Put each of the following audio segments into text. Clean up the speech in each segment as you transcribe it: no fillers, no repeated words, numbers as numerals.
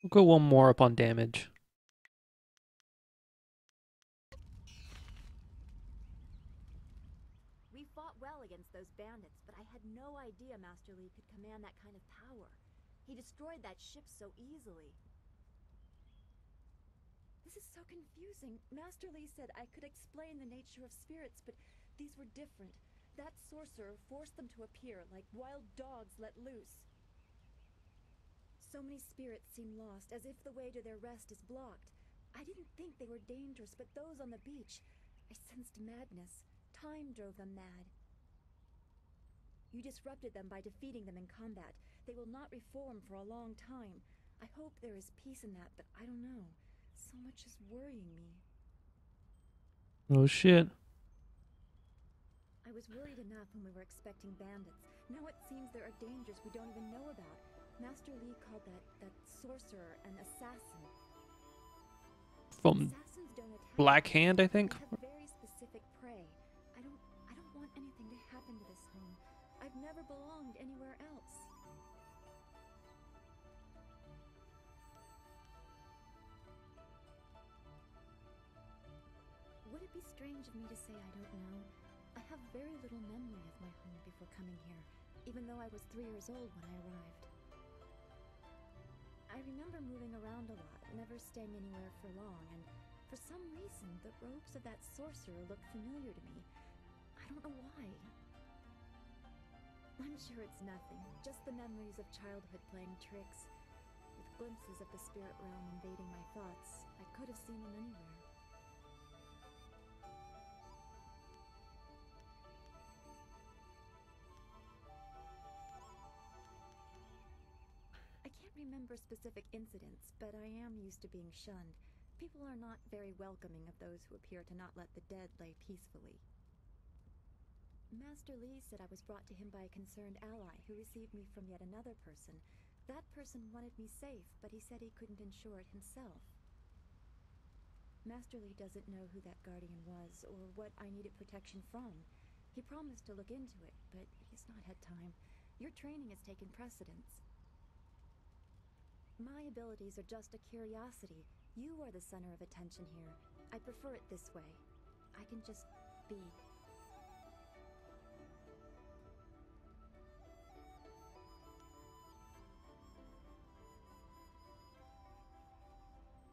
We'll go one more up on damage. We fought well against those bandits, but I had no idea Master Li could command that kind of power. He destroyed that ship so easily. This is so confusing. Master Li said I could explain the nature of spirits, but these were different. That sorcerer forced them to appear like wild dogs let loose. So many spirits seem lost, as if the way to their rest is blocked. I didn't think they were dangerous, but those on the beach, I sensed madness. Time drove them mad. You disrupted them by defeating them in combat. They will not reform for a long time. I hope there is peace in that, but I don't know. So much is worrying me. Oh shit. I was worried enough when we were expecting bandits. Now it seems there are dangers we don't even know about. Master Li called that sorcerer an assassin. From Assassins don't attack. Black Hand, I think. They have very specific prey. I don't want anything to happen to this home. I've never belonged anywhere else. Would it be strange of me to say I don't know? I have very little memory of my home before coming here, even though I was 3 years old when I arrived. I remember moving around a lot, never staying anywhere for long, and for some reason, the robes of that sorcerer looked familiar to me. I don't know why. I'm sure it's nothing, just the memories of childhood playing tricks. With glimpses of the spirit realm invading my thoughts, I could have seen them anywhere. I can't remember specific incidents, but I am used to being shunned. People are not very welcoming of those who appear to not let the dead lay peacefully. Master Li said I was brought to him by a concerned ally who received me from yet another person. That person wanted me safe, but he said he couldn't ensure it himself. Master Li doesn't know who that guardian was or what I needed protection from. He promised to look into it, but he's not had time. Your training has taken precedence. My abilities are just a curiosity. You are the center of attention here. I prefer it this way. I can just be.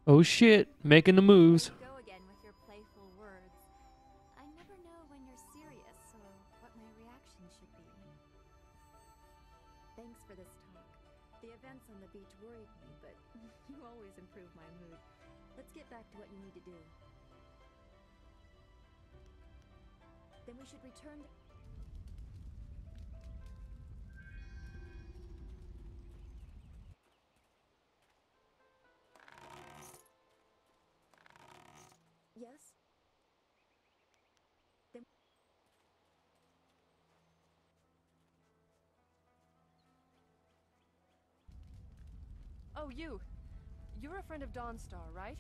Oh shit, making the moves. Go again with your playful words. I never know when you're serious or what my reaction should be. Thanks for this talk. The events on the beach worried me, but you always improve my mood. Let's get back to what you need to do. Then we should return to... Yes? Then... Oh, you. You're a friend of Dawnstar, right?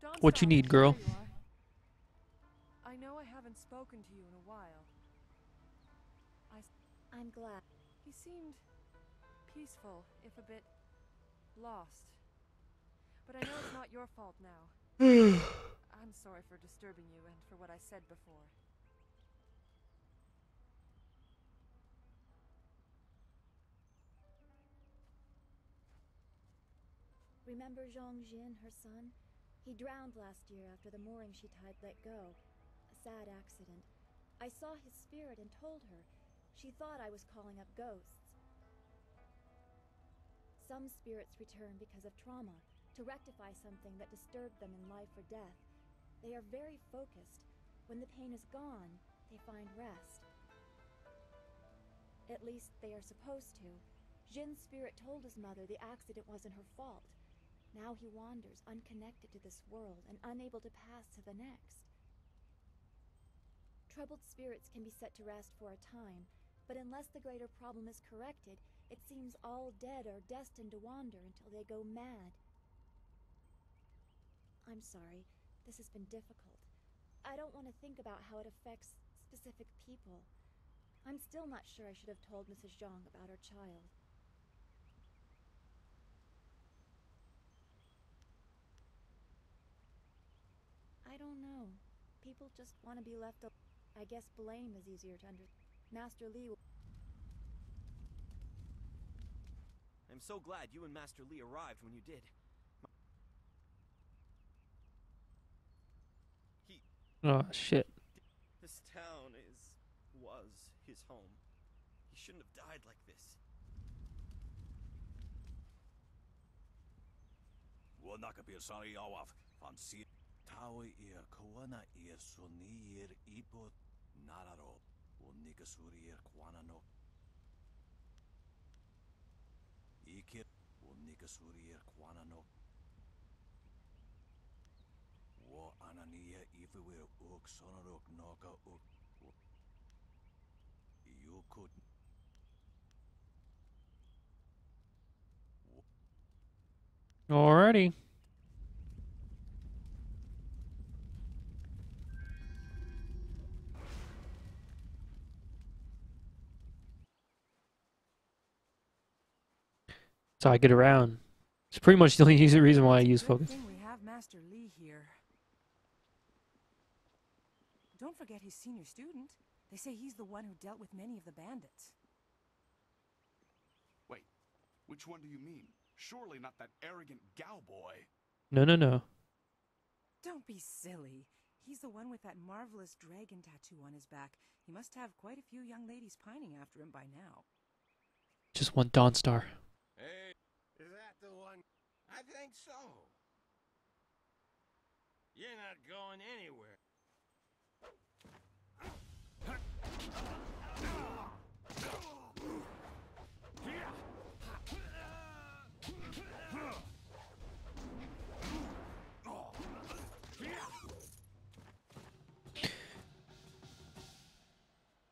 Dawnstar, What you need, girl? there you are. I know I haven't spoken to you in a while. I'm glad. He seemed peaceful, if a bit lost. But I know it's not your fault now. I'm sorry for disturbing you and for what I said before. Remember Zhang Jin, her son? He drowned last year after the mooring she tied let go. A sad accident. I saw his spirit and told her. She thought I was calling up ghosts. Some spirits return because of trauma, to rectify something that disturbed them in life or death. They are very focused. When the pain is gone, they find rest. At least they are supposed to. Jin's spirit told his mother the accident wasn't her fault. Now he wanders, unconnected to this world and unable to pass to the next. Troubled spirits can be set to rest for a time, but unless the greater problem is corrected, it seems all dead are destined to wander until they go mad. I'm sorry, this has been difficult. I don't want to think about how it affects specific people. I'm still not sure I should have told Mrs. Zhang about her child. People just want to be left alone. I guess blame is easier to understand. Master Li. I'm so glad you and Master Li arrived when you did. Oh shit. This town was his home. He shouldn't have died like this. Wanakapir sari awaf fansi tawi ir kawana ir suni ir ipot nararo unikasuri ir kwanano ikir unikasuri ir kwanano wo anania ifewir uk sonarok noka uk yukut Alrighty. So I get around. It's pretty much the only reason why I use Good focus. thing we have Master Li here. Don't forget his senior student. They say he's the one who dealt with many of the bandits. Wait, which one do you mean? Surely not that arrogant Gao boy. No, no, no. Don't be silly. He's the one with that marvelous dragon tattoo on his back. He must have quite a few young ladies pining after him by now. Just one Dawnstar. Hey, is that the one? I think so. You're not going anywhere.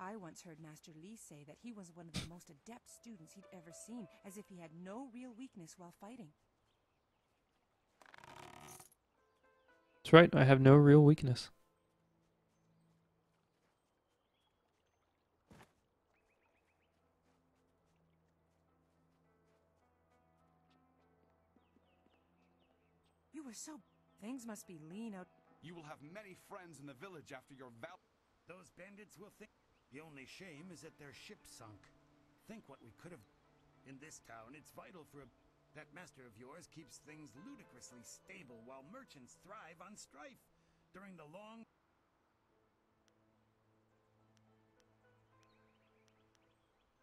I once heard Master Li say that he was one of the most adept students he'd ever seen, as if he had no real weakness while fighting. That's right, I have no real weakness. You were so... Things must be lean out... You will have many friends in the village after your val... Those bandits will think. The only shame is that their ship sunk. Think what we could have. In this town, it's vital for a... That master of yours keeps things ludicrously stable while merchants thrive on strife. During the long...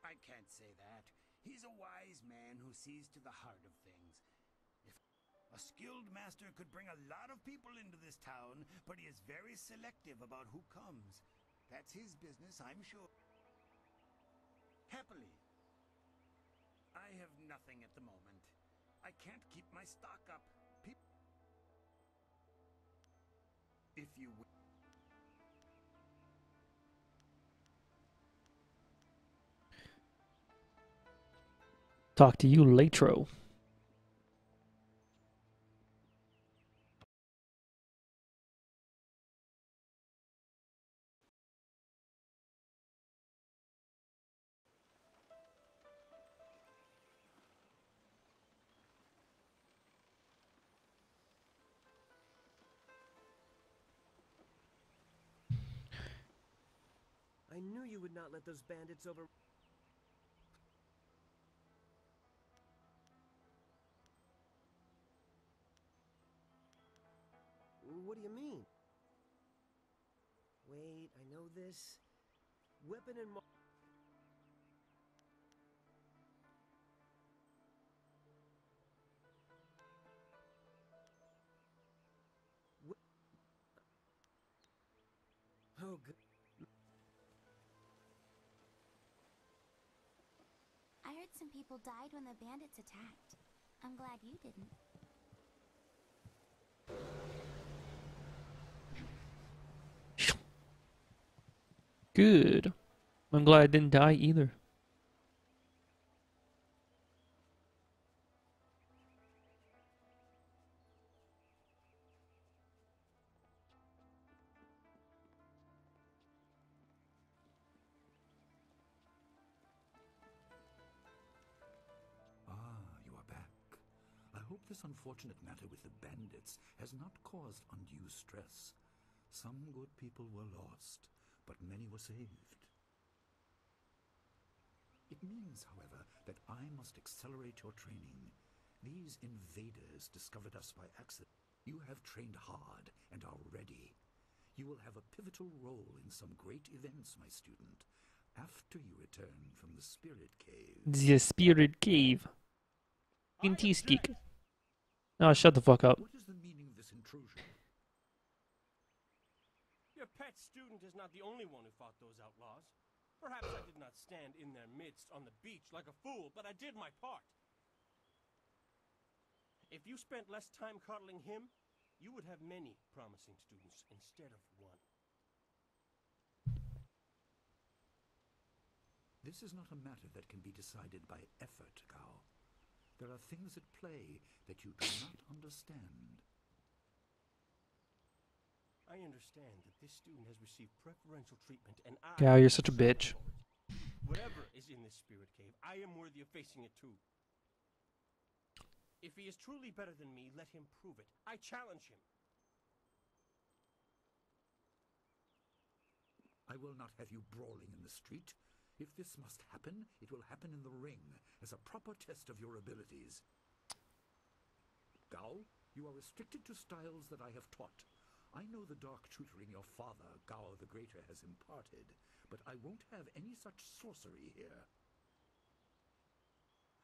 I can't say that. He's a wise man who sees to the heart of things. If a skilled master could bring a lot of people into this town, but he is very selective about who comes. That's his business, I'm sure. Happily. I have nothing at the moment. I can't keep my stock up. If you will. Talk to you later. I knew you would not let those bandits over... What do you mean? Wait, I know this. Weapon and... Oh, good. I heard some people died when the bandits attacked. I'm glad you didn't. Good. I'm glad I didn't die either. You are back. I hope this unfortunate matter with the bandits has not caused undue stress. Some good people were lost, but many were saved. It means, however, that I must accelerate your training. These invaders discovered us by accident. You have trained hard and are ready. You will have a pivotal role in some great events, my student, after you return from the Spirit Cave. The Spirit Cave. Tea stick. Oh, shut the fuck up. What is the meaning of this intrusion? Your pet student is not the only one who fought those outlaws. Perhaps I did not stand in their midst on the beach like a fool, but I did my part. If you spent less time coddling him, you would have many promising students instead of one. This is not a matter that can be decided by effort, Gao. There are things at play that you do not understand. I understand that this student has received preferential treatment, and Gao, you're such a bitch. Whatever is in this spirit cave, I am worthy of facing it too. If he is truly better than me, let him prove it. I challenge him. I will not have you brawling in the street. If this must happen, it will happen in the ring, as a proper test of your abilities. Gao, you are restricted to styles that I have taught. I know the dark tutoring your father, Gao the Greater, has imparted, but I won't have any such sorcery here.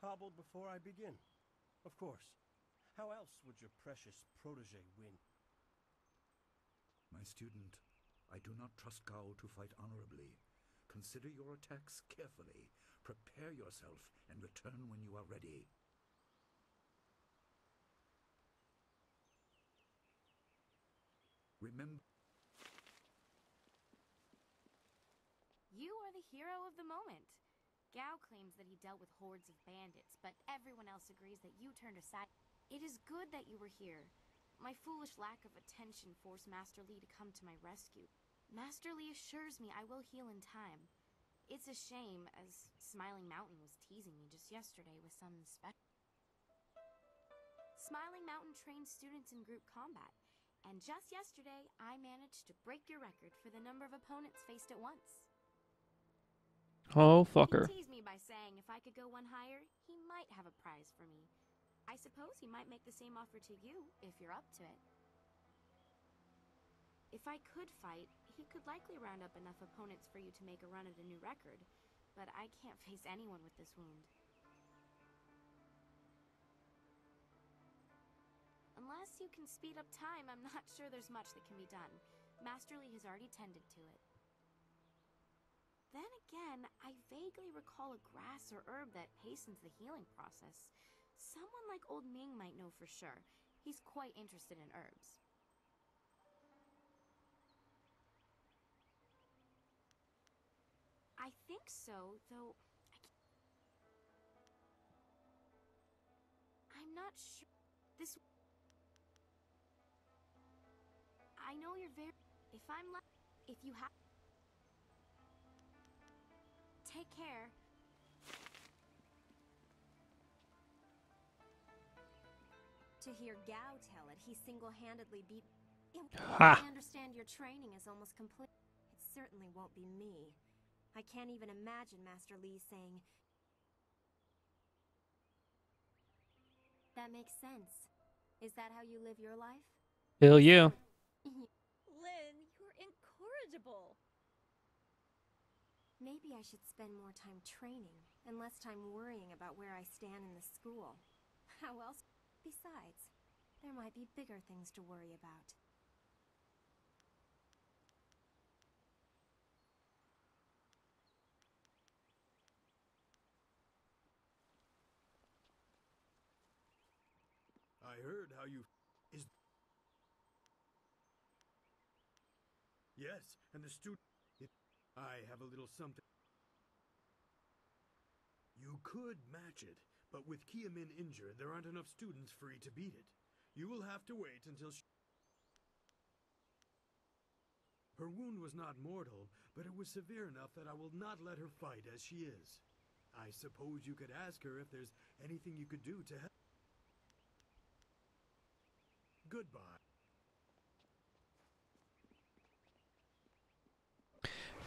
Hobbled before I begin. Of course. How else would your precious protege win? My student, I do not trust Gao to fight honorably. Consider your attacks carefully. Prepare yourself and return when you are ready. Remember... You are the hero of the moment. Gao claims that he dealt with hordes of bandits, but everyone else agrees that you turned aside. It is good that you were here. My foolish lack of attention forced Master Li to come to my rescue. Master Li assures me I will heal in time. It's a shame, as Smiling Mountain was teasing me just yesterday with some special... Smiling Mountain trains students in group combat, and just yesterday I managed to break your record for the number of opponents faced at once. Oh, fucker. He teased me by saying if I could go one higher, he might have a prize for me. I suppose he might make the same offer to you, if you're up to it. If I could fight, he could likely round up enough opponents for you to make a run at a new record, but I can't face anyone with this wound. Unless you can speed up time, I'm not sure there's much that can be done. Master Li has already tended to it. Then again, I vaguely recall a grass or herb that hastens the healing process. Someone like Old Ming might know for sure. He's quite interested in herbs. I think so, though I'm not sure. This... I know you're very... If I'm if you have... Take care. To hear Gao tell it, he single-handedly beat... Ha! I understand your training is almost complete. It certainly won't be me. I can't even imagine Master Li saying... That makes sense. Is that how you live your life? Hell yeah. Lynn, you're incorrigible. Maybe I should spend more time training and less time worrying about where I stand in the school. How else? Besides, there might be bigger things to worry about. I heard how you... Yes, and the student... I have a little something. You could match it, but with Kiamin injured, there aren't enough students free to beat it. You will have to wait until Her wound was not mortal, but it was severe enough that I will not let her fight as she is. I suppose you could ask her if there's anything you could do to help. Goodbye.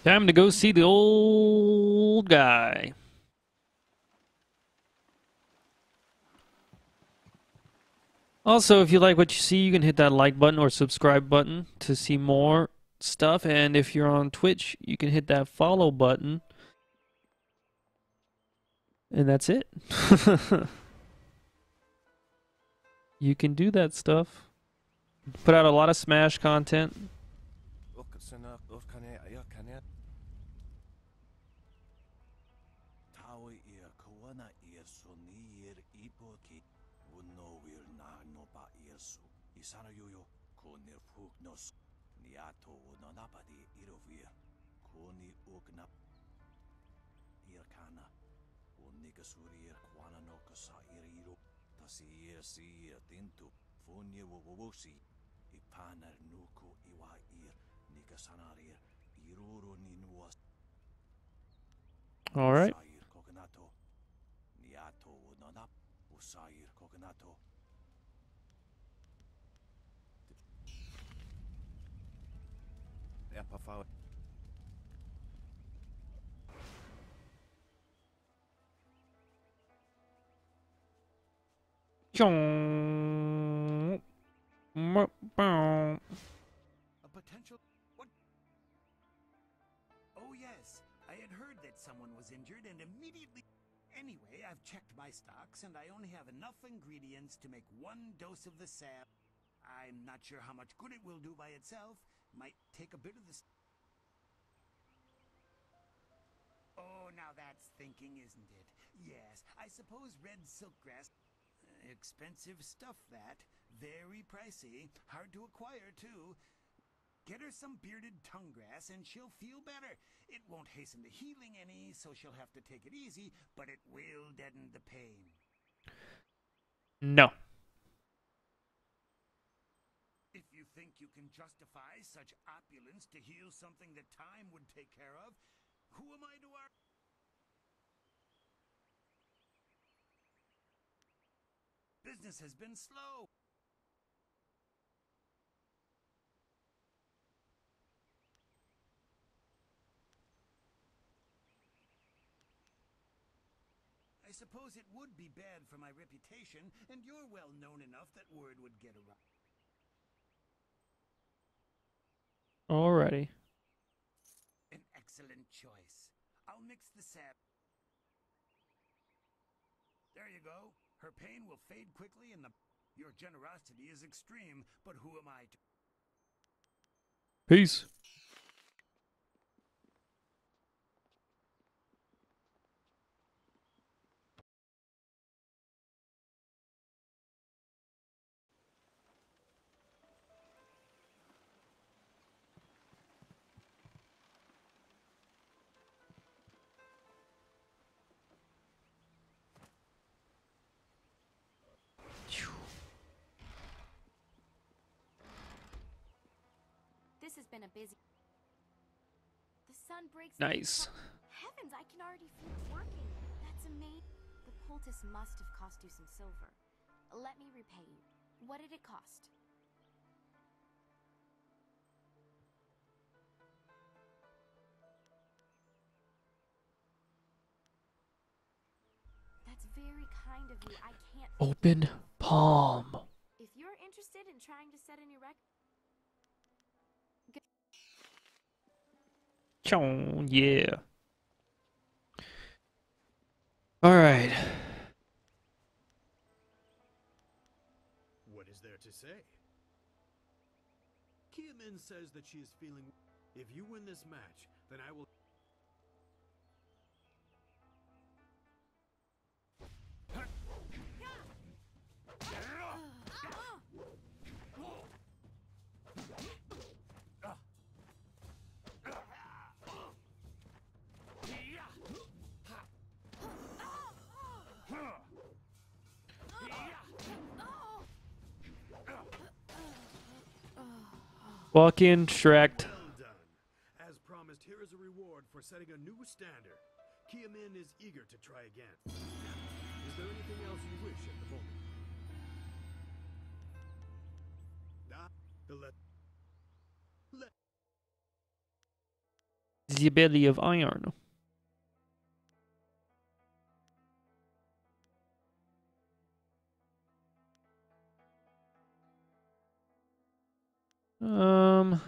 Time to go see the old guy. Also, if you like what you see, you can hit that like button or subscribe button to see more stuff. And if you're on Twitch, you can hit that follow button. And that's it. You can do that stuff. Put out a lot of Smash content. All right. A potential... What? Oh, yes. I had heard that someone was injured and immediately... Anyway, I've checked my stocks and I only have enough ingredients to make 1 dose of the salve. I'm not sure how much good it will do by itself. Might take a bit of this... Oh, now that's thinking, isn't it? Yes, I suppose red silkgrass... expensive stuff, that. Very pricey. Hard to acquire, too. Get her some bearded tongue grass and she'll feel better. It won't hasten the healing any, so she'll have to take it easy, but it will deaden the pain. No. If you think you can justify such opulence to heal something that time would take care of, who am I to argue? Business has been slow. I suppose it would be bad for my reputation, and you're well known enough that word would get around. Alrighty. An excellent choice. I'll mix the sap. There you go. Her pain will fade quickly and your generosity is extreme, but who am I to... Peace. This has been a busy... The sun breaks... Nice. Heavens, I can already feel it working. That's amazing. The poultice must have cost you some silver. Let me repay you. What did it cost? That's very kind of you. I can't... Open palm. If you're interested in trying to set a new record... Yeah. All right. What is there to say? Kia Min says that she is feeling... If you win this match, then I will... Walk in, Shrek. Well done. As promised, here is a reward for setting a new standard. Kia Min is eager to try again. Now, is there anything else you wish at the moment? the belly of iron. Um.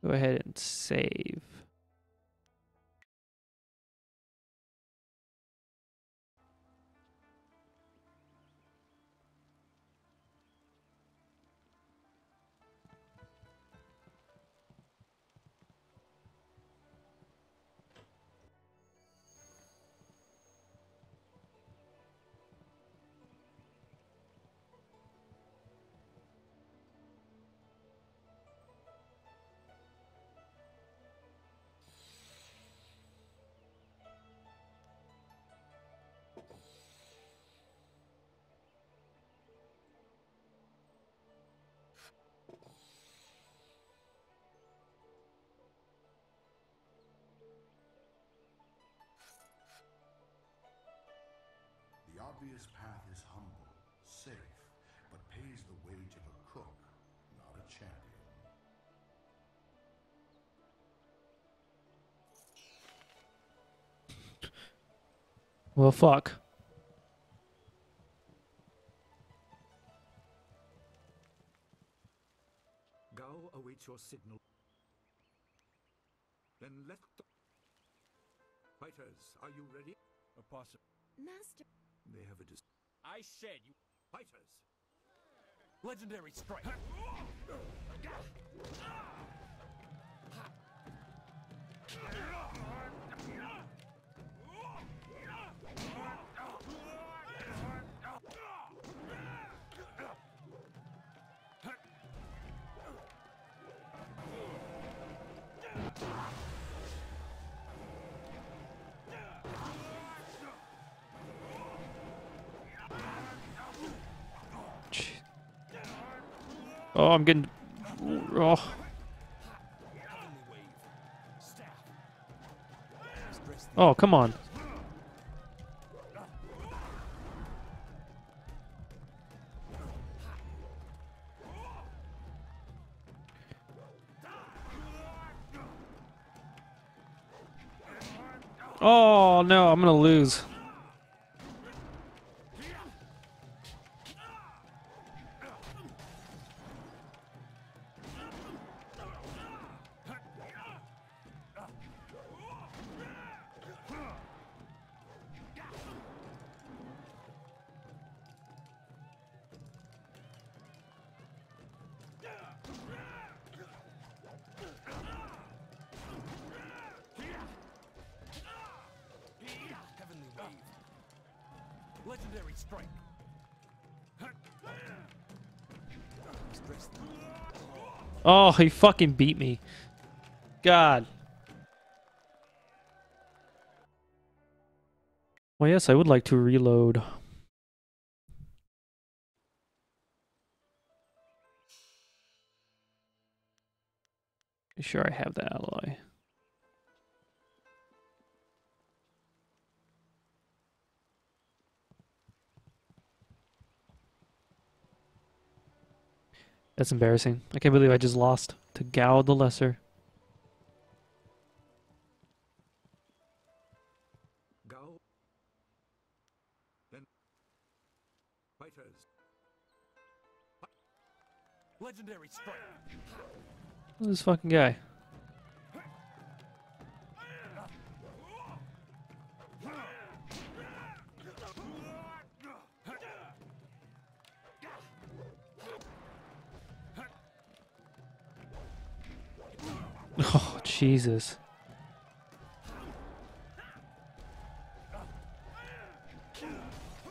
Go ahead and save. The obvious path is humble, safe, but pays the wage of a cook, not a champion. Well, fuck. Gao awaits your signal. Then let the... Fighters, are you ready? Master. They have a I said you. Fighters! Legendary strike. Oh, I'm getting... Oh. Oh, come on. Oh, no, I'm gonna lose. Legendary strike. Oh, he fucking beat me. God. Well, yes, I would like to reload. Be sure I have the alloy. That's embarrassing. I can't believe I just lost to Gao the Lesser. Gao. Then... Fighters. Legendary strike. Who's this fucking guy? Oh, Jesus.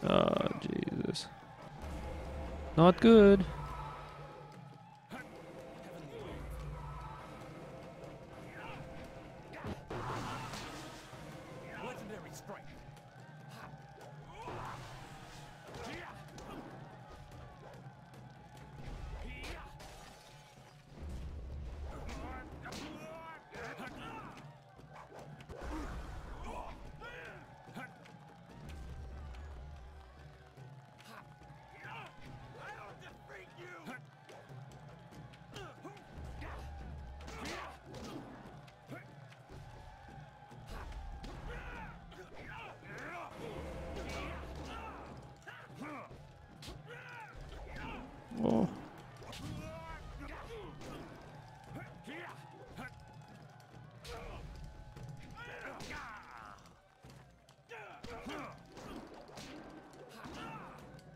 Oh, Jesus. Not good. Legendary strike. Oh.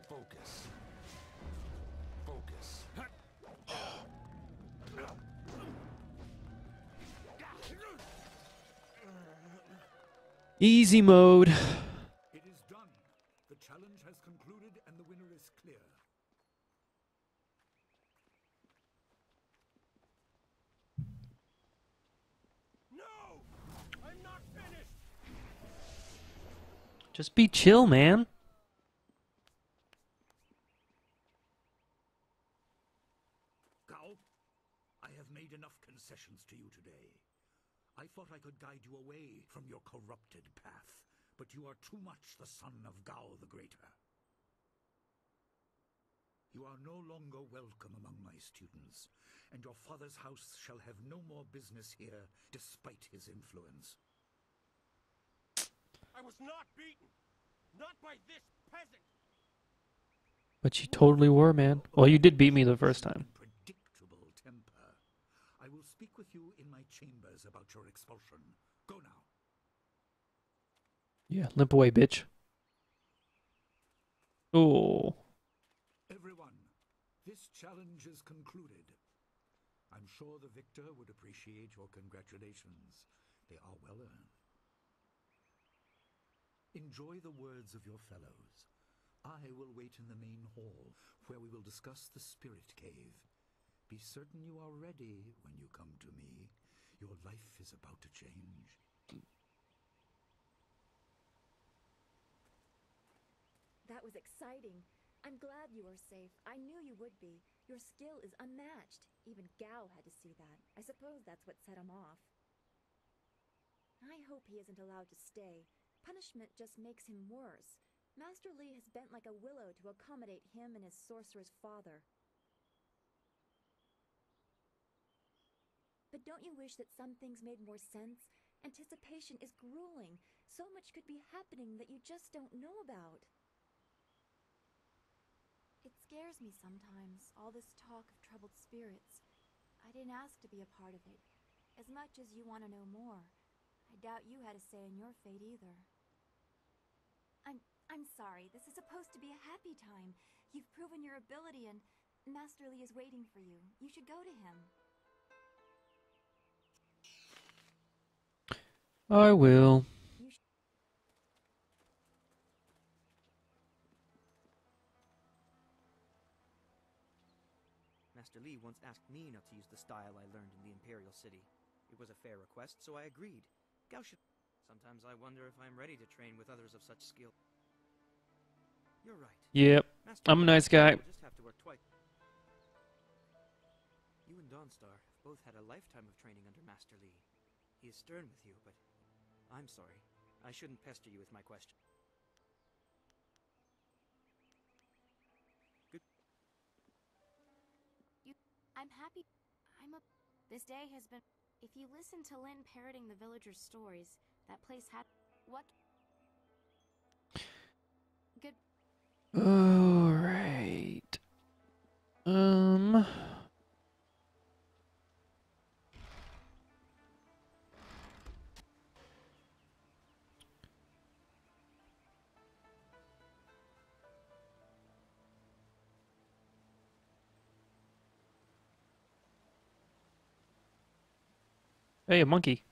Focus. Focus. Easy mode. It is done. The challenge has concluded and the winner is clear. No! I'm not finished! Just be chill, man. Gao, I have made enough concessions to you today. I thought I could guide you away from your corrupted path, but you are too much the son of Gao the Greater. You are no longer welcome among my students, and your father's house shall have no more business here despite his influence. I was not beaten! Not by this peasant! But you totally were, man. Well, you did beat me the first time. Predictable temper. I will speak with you in my chambers about your expulsion. Go now. Yeah, limp away, bitch. Oh. Everyone, this challenge is concluded. I'm sure the victor would appreciate your congratulations. They are well earned. Enjoy the words of your fellows. I will wait in the main hall, where we will discuss the spirit cave. Be certain you are ready when you come to me. Your life is about to change. That was exciting. I'm glad you are safe. I knew you would be. Your skill is unmatched. Even Gao had to see that. I suppose that's what set him off. I hope he isn't allowed to stay. Punishment just makes him worse. Master Li has bent like a willow to accommodate him and his sorcerer's father. But don't you wish that some things made more sense? Anticipation is grueling. So much could be happening that you just don't know about. It scares me sometimes, all this talk of troubled spirits. I didn't ask to be a part of it. As much as you want to know more, I doubt you had a say in your fate either. I'm sorry. This is supposed to be a happy time. You've proven your ability and Master Li is waiting for you. You should go to him. I will. Master Li once asked me not to use the style I learned in the Imperial City. It was a fair request, so I agreed. Gao should... Sometimes I wonder if I'm ready to train with others of such skill. You're right. Yep. Master I'm a nice guy. We'll just have to work twice. You and Dawnstar have both had a lifetime of training under Master Li. He is stern with you, but I'm sorry. I shouldn't pester you with my question. Good. I'm happy. This day has been... If you listen to Lin parroting the villagers' stories, that place had... What? Good... Alright. Hey, a monkey.